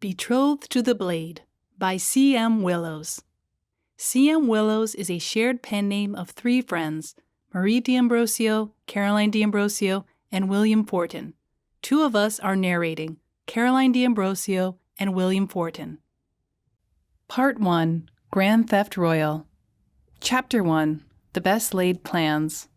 Betrothed to the Blade by C.M. Willows. C.M. Willows is a shared pen name of three friends, Marie D'Ambrosio, Caroline D'Ambrosio, and William Fortin. Two of us are narrating, Caroline D'Ambrosio and William Fortin. Part 1, Grand Theft Royal. Chapter 1, The Best Laid Plans.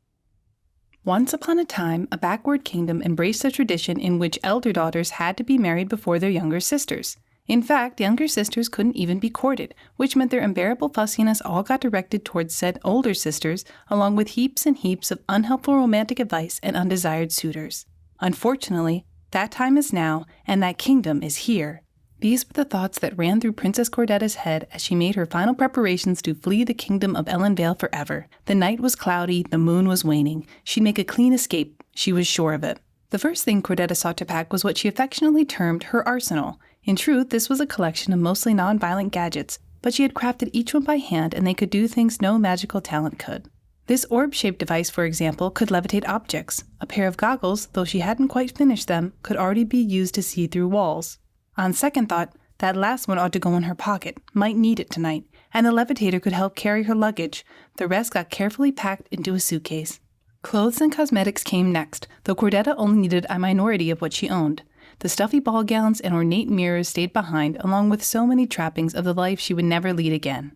Once upon a time, a backward kingdom embraced a tradition in which elder daughters had to be married before their younger sisters. In fact, younger sisters couldn't even be courted, which meant their unbearable fussiness all got directed towards said older sisters, along with heaps and heaps of unhelpful romantic advice and undesired suitors. Unfortunately, that time is now, and that kingdom is here. These were the thoughts that ran through Princess Cordetta's head as she made her final preparations to flee the kingdom of Ellenvale forever. The night was cloudy, the moon was waning. She'd make a clean escape, she was sure of it. The first thing Cordetta sought to pack was what she affectionately termed her arsenal. In truth, this was a collection of mostly non-violent gadgets, but she had crafted each one by hand and they could do things no magical talent could. This orb-shaped device, for example, could levitate objects. A pair of goggles, though she hadn't quite finished them, could already be used to see through walls. On second thought, that last one ought to go in her pocket, might need it tonight, and the levitator could help carry her luggage. The rest got carefully packed into a suitcase. Clothes and cosmetics came next, though Cordetta only needed a minority of what she owned. The stuffy ball gowns and ornate mirrors stayed behind, along with so many trappings of the life she would never lead again.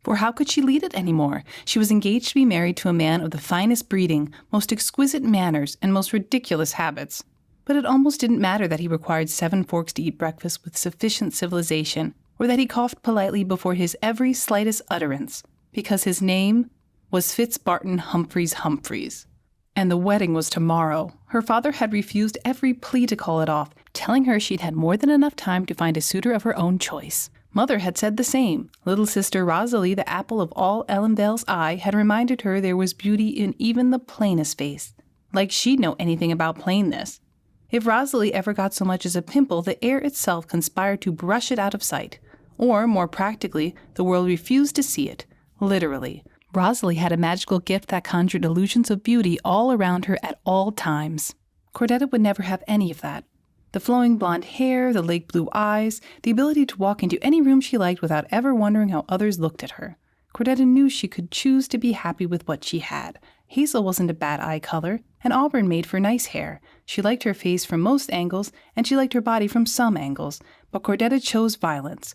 For how could she lead it anymore? She was engaged to be married to a man of the finest breeding, most exquisite manners, and most ridiculous habits. But it almost didn't matter that he required 7 forks to eat breakfast with sufficient civilization, or that he coughed politely before his every slightest utterance, because his name was Fitzbarton Humphreys. And the wedding was tomorrow. Her father had refused every plea to call it off, telling her she'd had more than enough time to find a suitor of her own choice. Mother had said the same. Little sister Rosalie, the apple of all Ellenvale's eye, had reminded her there was beauty in even the plainest face. Like she'd know anything about plainness. If Rosalie ever got so much as a pimple, the air itself conspired to brush it out of sight. Or, more practically, the world refused to see it. Literally. Rosalie had a magical gift that conjured illusions of beauty all around her at all times. Cordetta would never have any of that. The flowing blonde hair, the lake blue eyes, the ability to walk into any room she liked without ever wondering how others looked at her. Cordetta knew she could choose to be happy with what she had. Hazel wasn't a bad eye color, and auburn made for nice hair. She liked her face from most angles, and she liked her body from some angles, but Cordetta chose violence.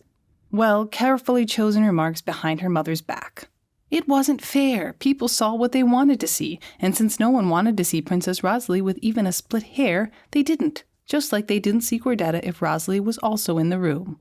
Well, carefully chosen remarks behind her mother's back. It wasn't fair. People saw what they wanted to see, and since no one wanted to see Princess Rosalie with even a split hair, they didn't, just like they didn't see Cordetta if Rosalie was also in the room.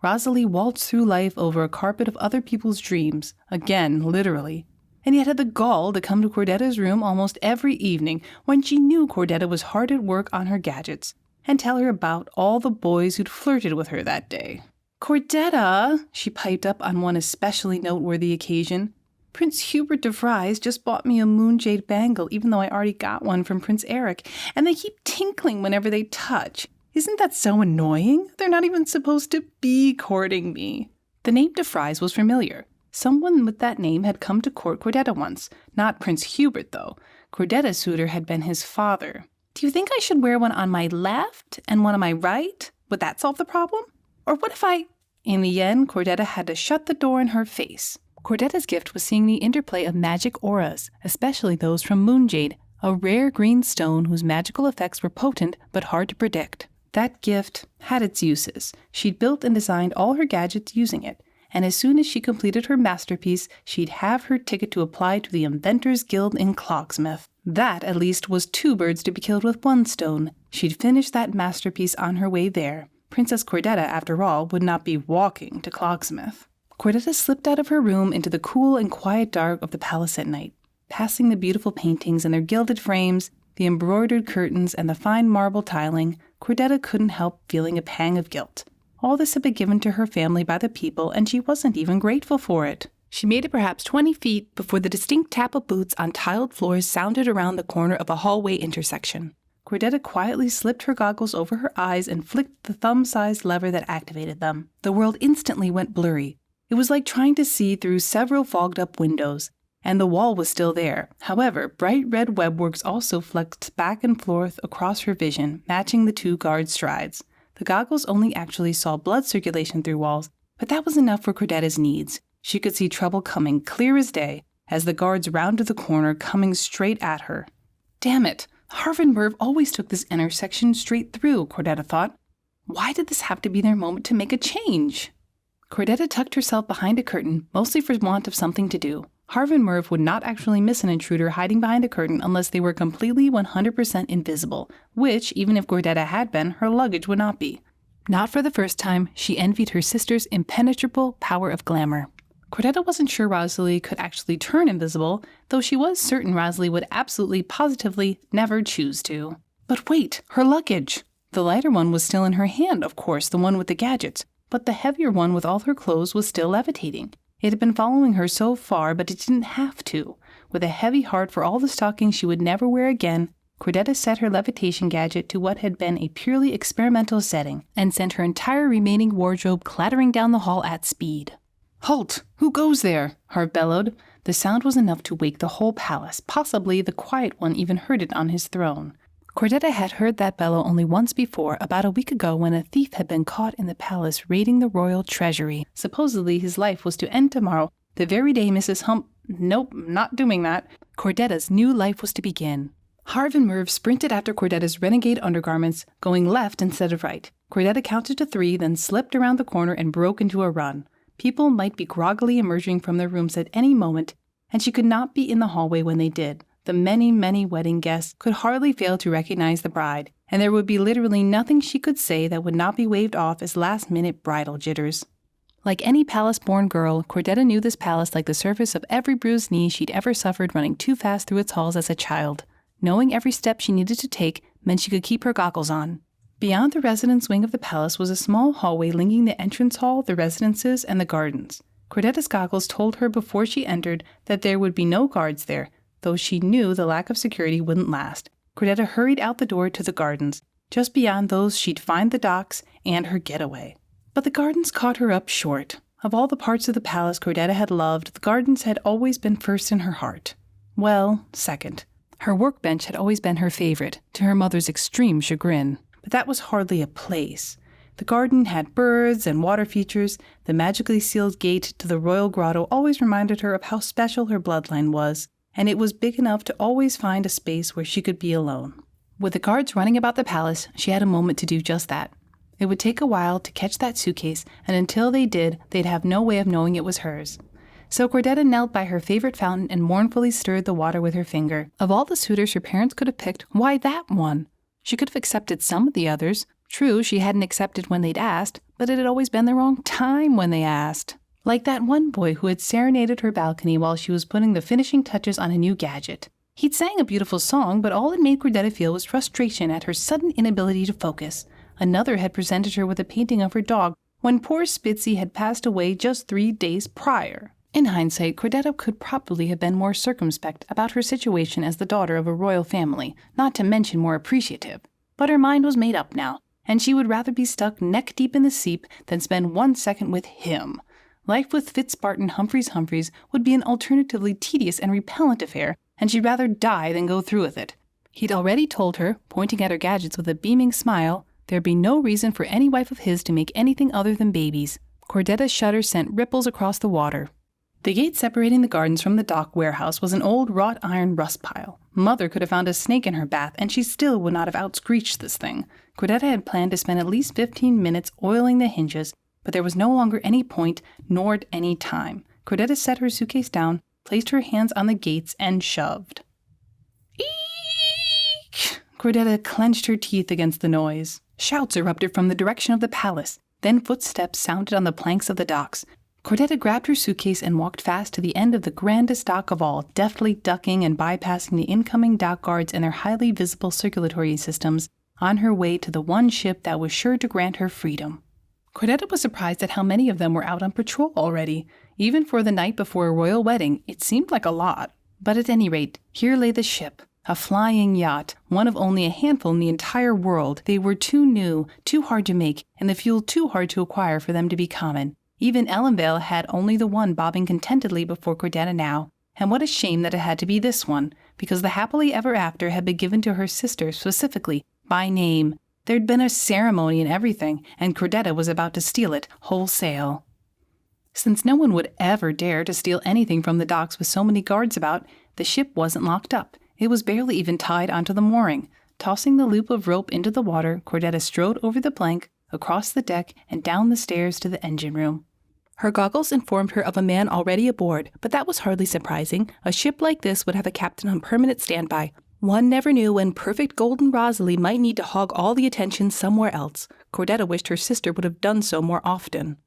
Rosalie waltzed through life over a carpet of other people's dreams, again, literally, and yet had the gall to come to Cordetta's room almost every evening when she knew Cordetta was hard at work on her gadgets, and tell her about all the boys who'd flirted with her that day. "Cordetta," she piped up on one especially noteworthy occasion, "Prince Hubert de Vries just bought me a moonjade bangle even though I already got one from Prince Eric, and they keep tinkling whenever they touch. Isn't that so annoying? They're not even supposed to be courting me." The name de Vries was familiar. Someone with that name had come to court Cordetta once. Not Prince Hubert, though. Cordetta's suitor had been his father. "Do you think I should wear one on my left and one on my right? Would that solve the problem? Or what if I—" In the end, Cordetta had to shut the door in her face. Cordetta's gift was seeing the interplay of magic auras, especially those from moonjade, a rare green stone whose magical effects were potent but hard to predict. That gift had its uses. She'd built and designed all her gadgets using it, and as soon as she completed her masterpiece, she'd have her ticket to apply to the Inventors Guild in Clogsmith. That, at least, was 2 birds to be killed with 1 stone. She'd finish that masterpiece on her way there. Princess Cordetta, after all, would not be walking to Clogsmith. Cordetta slipped out of her room into the cool and quiet dark of the palace at night, passing the beautiful paintings and their gilded frames, the embroidered curtains, and the fine marble tiling. Cordetta couldn't help feeling a pang of guilt. All this had been given to her family by the people, and she wasn't even grateful for it. She made it perhaps 20 feet before the distinct tap of boots on tiled floors sounded around the corner of a hallway intersection. Cordetta quietly slipped her goggles over her eyes and flicked the thumb-sized lever that activated them. The world instantly went blurry. It was like trying to see through several fogged-up windows, and the wall was still there. However, bright red webworks also flexed back and forth across her vision, matching the 2 guards' strides. The goggles only actually saw blood circulation through walls, but that was enough for Cordetta's needs. She could see trouble coming clear as day as the guards rounded the corner, coming straight at her. Damn it! Harv and Merv always took this intersection straight through, Cordetta thought. Why did this have to be their moment to make a change? Cordetta tucked herself behind a curtain, mostly for want of something to do. Harv and Merv would not actually miss an intruder hiding behind a curtain unless they were completely 100% invisible, which, even if Cordetta had been, her luggage would not be. Not for the first time, she envied her sister's impenetrable power of glamour. Cordetta wasn't sure Rosalie could actually turn invisible, though she was certain Rosalie would absolutely, positively never choose to. But wait, her luggage! The lighter one was still in her hand, of course, the one with the gadgets, but the heavier one with all her clothes was still levitating. It had been following her so far, but it didn't have to. With a heavy heart for all the stockings she would never wear again, Cordetta set her levitation gadget to what had been a purely experimental setting, and sent her entire remaining wardrobe clattering down the hall at speed. "Halt! Who goes there?" Harv bellowed. The sound was enough to wake the whole palace. Possibly the quiet one even heard it on his throne. Cordetta had heard that bellow only once before, about a week ago when a thief had been caught in the palace raiding the royal treasury. Supposedly his life was to end tomorrow, the very day Nope, not doing that. Cordetta's new life was to begin. Harv and Merv sprinted after Cordetta's renegade undergarments, going left instead of right. Cordetta counted to 3, then slipped around the corner and broke into a run. People might be groggily emerging from their rooms at any moment, and she could not be in the hallway when they did. The many, many wedding guests could hardly fail to recognize the bride, and there would be literally nothing she could say that would not be waved off as last-minute bridal jitters. Like any palace-born girl, Cordetta knew this palace like the surface of every bruised knee she'd ever suffered running too fast through its halls as a child. Knowing every step she needed to take meant she could keep her goggles on. Beyond the residence wing of the palace was a small hallway linking the entrance hall, the residences, and the gardens. Cordetta's goggles told her before she entered that there would be no guards there, though she knew the lack of security wouldn't last. Cordetta hurried out the door to the gardens. Just beyond those, she'd find the docks and her getaway. But the gardens caught her up short. Of all the parts of the palace Cordetta had loved, the gardens had always been first in her heart. Well, second. Her workbench had always been her favorite, to her mother's extreme chagrin. But that was hardly a place. The garden had birds and water features. The magically sealed gate to the royal grotto always reminded her of how special her bloodline was, and it was big enough to always find a space where she could be alone. With the guards running about the palace, she had a moment to do just that. It would take a while to catch that suitcase, and until they did, they'd have no way of knowing it was hers. So Cordetta knelt by her favorite fountain and mournfully stirred the water with her finger. Of all the suitors her parents could have picked, why that one? She could have accepted some of the others. True, she hadn't accepted when they'd asked, but it had always been the wrong time when they asked. Like that one boy who had serenaded her balcony while she was putting the finishing touches on a new gadget. He'd sang a beautiful song, but all it made Cordetta feel was frustration at her sudden inability to focus. Another had presented her with a painting of her dog when poor Spitzy had passed away just 3 days prior. In hindsight, Cordetta could probably have been more circumspect about her situation as the daughter of a royal family, not to mention more appreciative. But her mind was made up now, and she would rather be stuck neck-deep in the seep than spend 1 second with him. Life with Fitz-Spartan Humphreys would be an alternatively tedious and repellent affair, and she'd rather die than go through with it. He'd already told her, pointing at her gadgets with a beaming smile, there'd be no reason for any wife of his to make anything other than babies. Cordetta's shudder sent ripples across the water. The gate separating the gardens from the dock warehouse was an old wrought iron rust pile. Mother could have found a snake in her bath, and she still would not have outscreeched this thing. Cordetta had planned to spend at least 15 minutes oiling the hinges, but there was no longer any point, nor any time. Cordetta set her suitcase down, placed her hands on the gates, and shoved. Eek! Cordetta clenched her teeth against the noise. Shouts erupted from the direction of the palace. Then footsteps sounded on the planks of the docks. Cordetta grabbed her suitcase and walked fast to the end of the grandest dock of all, deftly ducking and bypassing the incoming dock guards and their highly visible circulatory systems, on her way to the one ship that was sure to grant her freedom. Cordetta was surprised at how many of them were out on patrol already. Even for the night before a royal wedding, it seemed like a lot. But at any rate, here lay the ship, a flying yacht, one of only a handful in the entire world. They were too new, too hard to make, and the fuel too hard to acquire for them to be common. Even Ellenvale had only the one bobbing contentedly before Cordetta now. And what a shame that it had to be this one, because the happily ever after had been given to her sister specifically, by name. There'd been a ceremony and everything, and Cordetta was about to steal it wholesale. Since no one would ever dare to steal anything from the docks with so many guards about, the ship wasn't locked up. It was barely even tied onto the mooring. Tossing the loop of rope into the water, Cordetta strode over the plank, across the deck, and down the stairs to the engine room. Her goggles informed her of a man already aboard, but that was hardly surprising. A ship like this would have a captain on permanent standby. One never knew when perfect golden Rosalie might need to hog all the attention somewhere else. Cordetta wished her sister would have done so more often.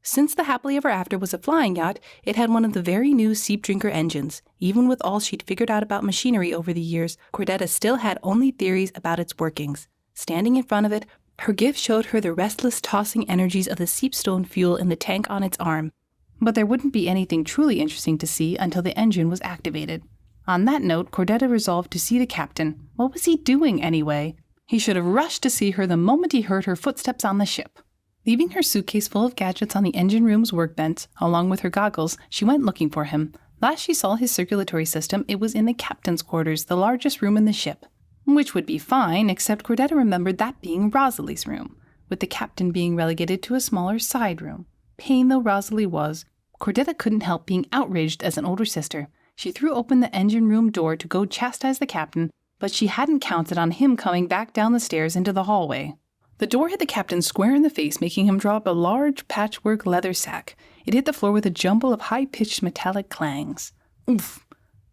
Since the Happily Ever After was a flying yacht, it had one of the very new Seep Drinker engines. Even with all she'd figured out about machinery over the years, Cordetta still had only theories about its workings. Standing in front of it, her gift showed her the restless tossing energies of the seepstone fuel in the tank on its arm. But there wouldn't be anything truly interesting to see until the engine was activated. On that note, Cordetta resolved to see the captain. What was he doing anyway? He should have rushed to see her the moment he heard her footsteps on the ship. Leaving her suitcase full of gadgets on the engine room's workbench, along with her goggles, she went looking for him. Last she saw his circulatory system, it was in the captain's quarters, the largest room in the ship. Which would be fine, except Cordetta remembered that being Rosalie's room, with the captain being relegated to a smaller side room. Pain though Rosalie was, Cordetta couldn't help being outraged as an older sister. She threw open the engine room door to go chastise the captain, but she hadn't counted on him coming back down the stairs into the hallway. The door hit the captain square in the face, making him drop a large patchwork leather sack. It hit the floor with a jumble of high-pitched metallic clangs. Oof!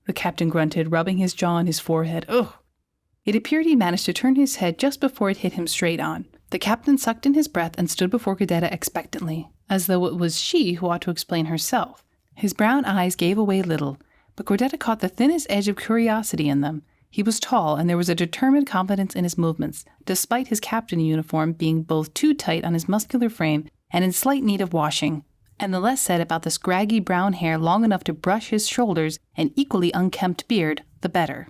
The captain grunted, rubbing his jaw on his forehead. Ugh! It appeared he managed to turn his head just before it hit him straight on. The captain sucked in his breath and stood before Cordetta expectantly, as though it was she who ought to explain herself. His brown eyes gave away little, but Cordetta caught the thinnest edge of curiosity in them. He was tall, and there was a determined confidence in his movements, despite his captain uniform being both too tight on his muscular frame and in slight need of washing. And the less said about the scraggy brown hair long enough to brush his shoulders and equally unkempt beard, the better.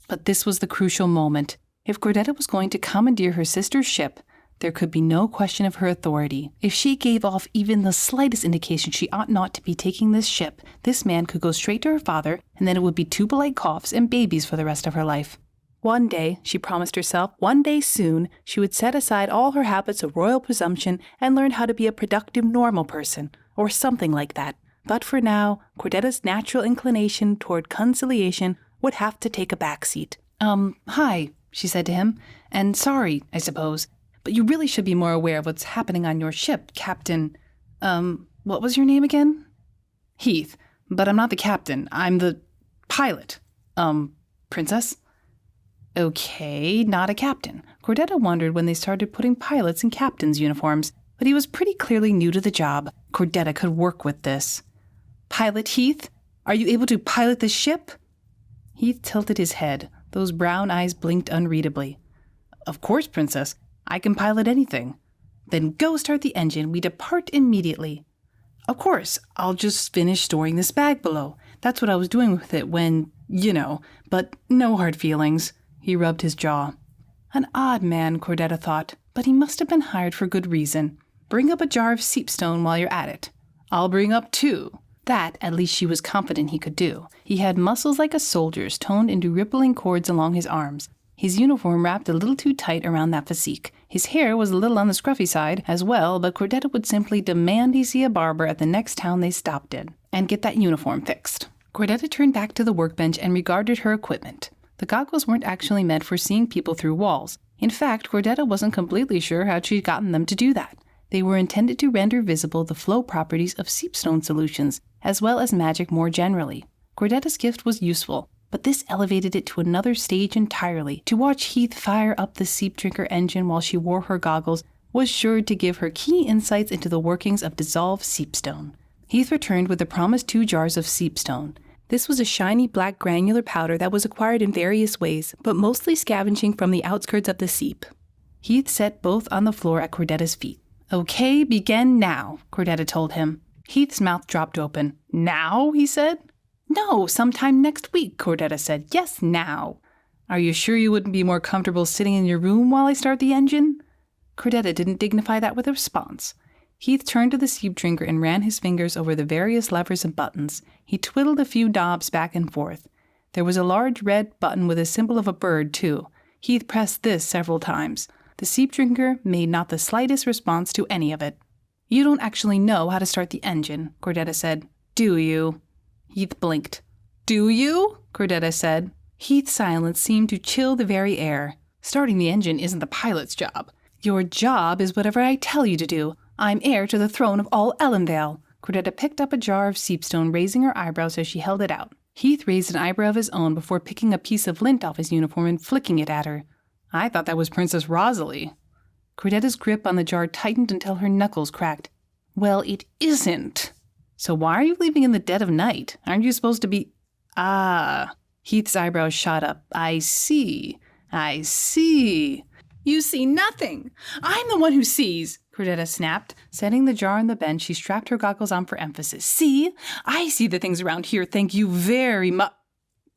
But this was the crucial moment. If Cordetta was going to commandeer her sister's ship, there could be no question of her authority. If she gave off even the slightest indication she ought not to be taking this ship, this man could go straight to her father, and then it would be 2 polite coughs and babies for the rest of her life. One day, she promised herself, one day soon, she would set aside all her habits of royal presumption and learn how to be a productive, normal person, or something like that. But for now, Cordetta's natural inclination toward conciliation would have to take a backseat. Hi, she said to him, and sorry, I suppose, but you really should be more aware of what's happening on your ship, Captain. What was your name again? Heath, but I'm not the captain. I'm the pilot. Princess? Okay, not a captain. Cordetta wondered when they started putting pilots in captains' uniforms, but he was pretty clearly new to the job. Cordetta could work with this. Pilot Heath? Are you able to pilot the ship? Heath tilted his head. Those brown eyes blinked unreadably. Of course, Princess. I can pilot anything. Then go start the engine. We depart immediately. Of course, I'll just finish storing this bag below. That's what I was doing with it when, but no hard feelings. He rubbed his jaw. An odd man, Cordetta thought, but he must have been hired for good reason. Bring up a jar of seepstone while you're at it. I'll bring up 2. That, at least she was confident he could do. He had muscles like a soldier's toned into rippling cords along his arms. His uniform wrapped a little too tight around that physique. His hair was a little on the scruffy side as well, but Cordetta would simply demand he see a barber at the next town they stopped in and get that uniform fixed. Cordetta turned back to the workbench and regarded her equipment. The goggles weren't actually meant for seeing people through walls. In fact, Cordetta wasn't completely sure how she'd gotten them to do that. They were intended to render visible the flow properties of seepstone solutions, as well as magic more generally. Cordetta's gift was useful, but this elevated it to another stage entirely. To watch Heath fire up the Seep Drinker engine while she wore her goggles was sure to give her key insights into the workings of dissolved seepstone. Heath returned with the promised 2 jars of seepstone. This was a shiny black granular powder that was acquired in various ways, but mostly scavenging from the outskirts of the seep. Heath set both on the floor at Cordetta's feet. Okay, begin now, Cordetta told him. Heath's mouth dropped open. Now, he said. No, sometime next week, Cordetta said. Yes, now. Are you sure you wouldn't be more comfortable sitting in your room while I start the engine? Cordetta didn't dignify that with a response. Heath turned to the Seep Drinker and ran his fingers over the various levers and buttons. He twiddled a few knobs back and forth. There was a large red button with a symbol of a bird, too. Heath pressed this several times. The Seep Drinker made not the slightest response to any of it. "You don't actually know how to start the engine," Cordetta said. "Do you?" Heath blinked. "Do you?" Cordetta said. Heath's silence seemed to chill the very air. "Starting the engine isn't the pilot's job. Your job is whatever I tell you to do. I'm heir to the throne of all Ellenvale." Cordetta picked up a jar of seepstone, raising her eyebrows as she held it out. Heath raised an eyebrow of his own before picking a piece of lint off his uniform and flicking it at her. "I thought that was Princess Rosalie." Cordetta's grip on the jar tightened until her knuckles cracked. "Well, it isn't. So why are you leaving in the dead of night? Aren't you supposed to be—" "Ah." Heath's eyebrows shot up. I see. "You see nothing. I'm the one who sees," Cordetta snapped. Setting the jar on the bench, she strapped her goggles on for emphasis. "See? I see the things around here, thank you very much."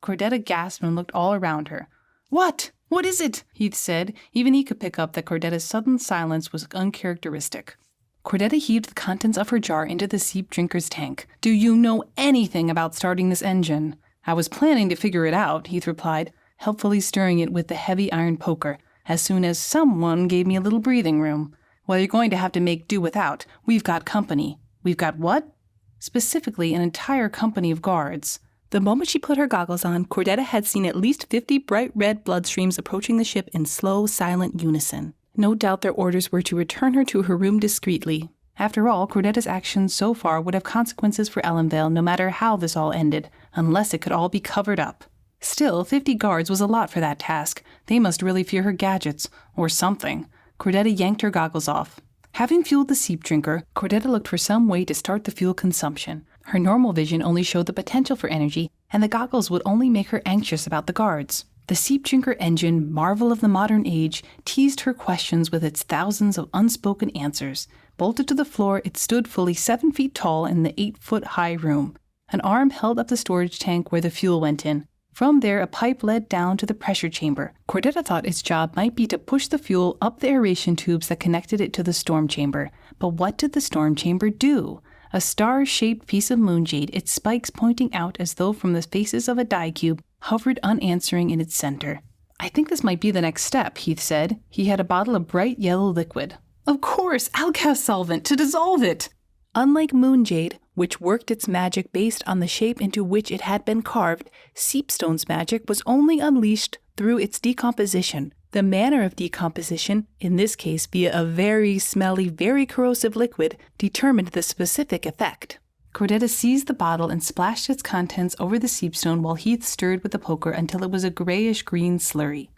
Cordetta gasped and looked all around her. "What? What is it?" Heath said. Even he could pick up that Cordetta's sudden silence was uncharacteristic. Cordetta heaved the contents of her jar into the Seep Drinker's tank. "Do you know anything about starting this engine?" "I was planning to figure it out," Heath replied, helpfully stirring it with the heavy iron poker, "as soon as someone gave me a little breathing room. Well, you're going to have to make do without. We've got company." "We've got what?" "Specifically, an entire company of guards." The moment she put her goggles on, Cordetta had seen at least 50 bright red bloodstreams approaching the ship in slow, silent unison. No doubt their orders were to return her to her room discreetly. After all, Cordetta's actions so far would have consequences for Ellenvale no matter how this all ended, unless it could all be covered up. Still, 50 guards was a lot for that task. They must really fear her gadgets, or something. Cordetta yanked her goggles off. Having fueled the Seep Drinker, Cordetta looked for some way to start the fuel consumption. Her normal vision only showed the potential for energy, and the goggles would only make her anxious about the guards. The Seep Drinker engine, marvel of the modern age, teased her questions with its thousands of unspoken answers. Bolted to the floor, it stood fully 7 feet tall in the 8-foot-high room. An arm held up the storage tank where the fuel went in. From there, a pipe led down to the pressure chamber. Cordetta thought its job might be to push the fuel up the aeration tubes that connected it to the storm chamber. But what did the storm chamber do? A star-shaped piece of moonjade, its spikes pointing out as though from the faces of a die cube, hovered unanswering in its center. "I think this might be the next step," Heath said. He had a bottle of bright yellow liquid. "Of course, alkali solvent, to dissolve it!" Unlike moonjade, which worked its magic based on the shape into which it had been carved, Seepstone's magic was only unleashed through its decomposition. The manner of decomposition, in this case via a very smelly, very corrosive liquid, determined the specific effect. Cordetta seized the bottle and splashed its contents over the Seepstone while Heath stirred with the poker until it was a grayish-green slurry.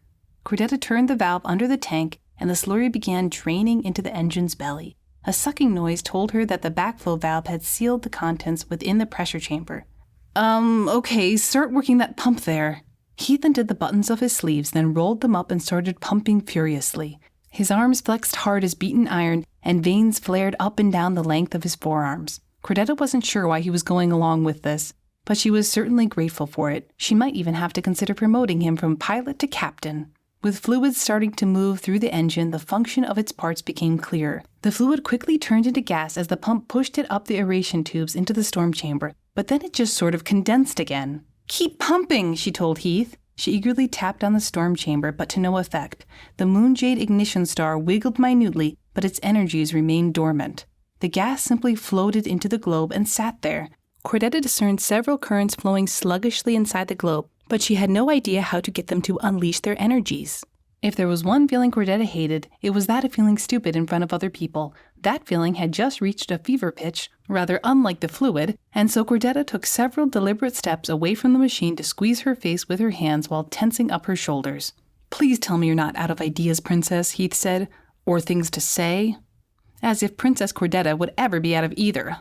Cordetta turned the valve under the tank, and the slurry began draining into the engine's belly. A sucking noise told her that the backflow valve had sealed the contents within the pressure chamber. Okay, start working that pump there." Heath undid the buttons of his sleeves, then rolled them up and started pumping furiously. His arms flexed hard as beaten iron, and veins flared up and down the length of his forearms. Cordetta wasn't sure why he was going along with this, but she was certainly grateful for it. She might even have to consider promoting him from pilot to captain. With fluids starting to move through the engine, the function of its parts became clear. The fluid quickly turned into gas as the pump pushed it up the aeration tubes into the storm chamber, but then it just sort of condensed again. "Keep pumping," she told Heath. She eagerly tapped on the storm chamber, but to no effect. The moonjade ignition star wiggled minutely, but its energies remained dormant. The gas simply floated into the globe and sat there. Cordetta discerned several currents flowing sluggishly inside the globe, but she had no idea how to get them to unleash their energies. If there was one feeling Cordetta hated, it was that of feeling stupid in front of other people. That feeling had just reached a fever pitch, rather unlike the fluid, and so Cordetta took several deliberate steps away from the machine to squeeze her face with her hands while tensing up her shoulders. "Please tell me you're not out of ideas, Princess," Heath said, "or things to say." As if Princess Cordetta would ever be out of either.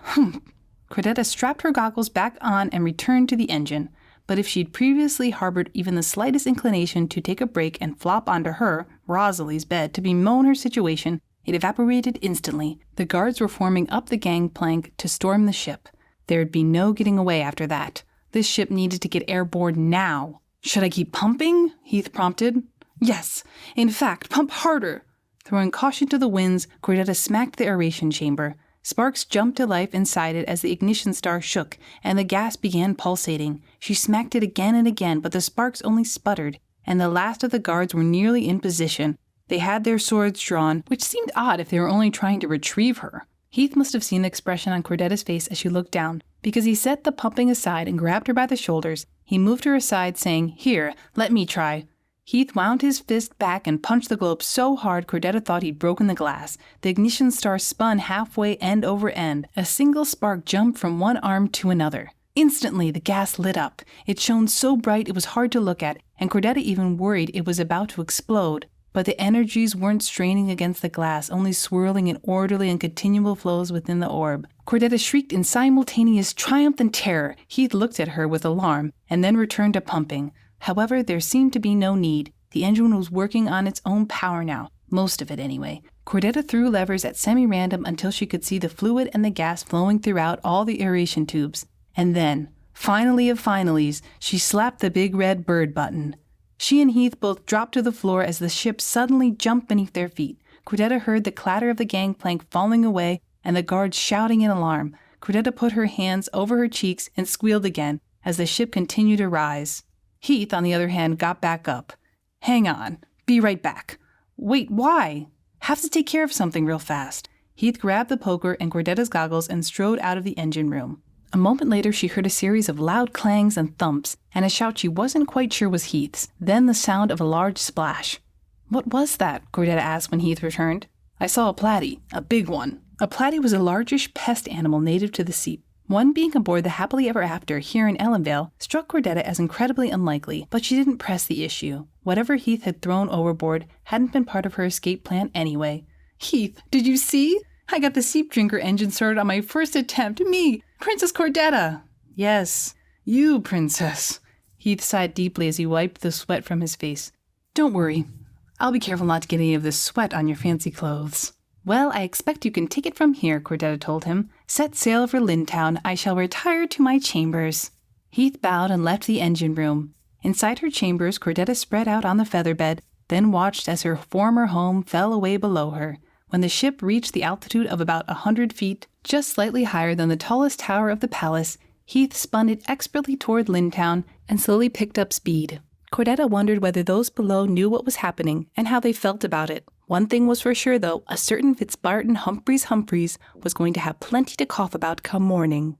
Cordetta strapped her goggles back on and returned to the engine. But if she'd previously harbored even the slightest inclination to take a break and flop onto her, Rosalie's bed, to bemoan her situation, it evaporated instantly. The guards were forming up the gangplank to storm the ship. There'd be no getting away after that. This ship needed to get airborne now. "Should I keep pumping?" Heath prompted. "Yes. In fact, pump harder." Throwing caution to the winds, Cordetta smacked the aeration chamber. Sparks jumped to life inside it as the ignition star shook, and the gas began pulsating. She smacked it again and again, but the sparks only sputtered, and the last of the guards were nearly in position. They had their swords drawn, which seemed odd if they were only trying to retrieve her. Heath must have seen the expression on Cordetta's face as she looked down, because he set the pumping aside and grabbed her by the shoulders. He moved her aside, saying, "Here, let me try." Heath wound his fist back and punched the globe so hard Cordetta thought he'd broken the glass. The ignition star spun halfway end over end. A single spark jumped from one arm to another. Instantly, the gas lit up. It shone so bright it was hard to look at, and Cordetta even worried it was about to explode. But the energies weren't straining against the glass, only swirling in orderly and continual flows within the orb. Cordetta shrieked in simultaneous triumph and terror. Heath looked at her with alarm, and then returned to pumping. However, there seemed to be no need. The engine was working on its own power now, most of it anyway. Cordetta threw levers at semi-random until she could see the fluid and the gas flowing throughout all the aeration tubes. And then, finally of finalies, she slapped the big red bird button. She and Heath both dropped to the floor as the ship suddenly jumped beneath their feet. Cordetta heard the clatter of the gangplank falling away and the guards shouting in alarm. Cordetta put her hands over her cheeks and squealed again as the ship continued to rise. Heath, on the other hand, got back up. "Hang on. Be right back." "Wait, why?" "Have to take care of something real fast." Heath grabbed the poker and Cordetta's goggles and strode out of the engine room. A moment later, she heard a series of loud clangs and thumps, and a shout she wasn't quite sure was Heath's, then the sound of a large splash. "What was that?" Cordetta asked when Heath returned. "I saw a platy, a big one." A platy was a largish pest animal native to the sea. One being aboard the Happily Ever After here in Ellenvale struck Cordetta as incredibly unlikely, but she didn't press the issue. Whatever Heath had thrown overboard hadn't been part of her escape plan anyway. "Heath, did you see? I got the Seep Drinker engine started on my first attempt. Me, Princess Cordetta." "Yes, you, Princess." Heath sighed deeply as he wiped the sweat from his face. "Don't worry. I'll be careful not to get any of this sweat on your fancy clothes." "Well, I expect you can take it from here," Cordetta told him. "Set sail for Lintown. I shall retire to my chambers." Heath bowed and left the engine room. Inside her chambers, Cordetta spread out on the featherbed, then watched as her former home fell away below her. When the ship reached the altitude of about 100 feet, just slightly higher than the tallest tower of the palace, Heath spun it expertly toward Lintown and slowly picked up speed. Cordetta wondered whether those below knew what was happening and how they felt about it. One thing was for sure, though, a certain Fitzbarton Humphreys was going to have plenty to cough about come morning.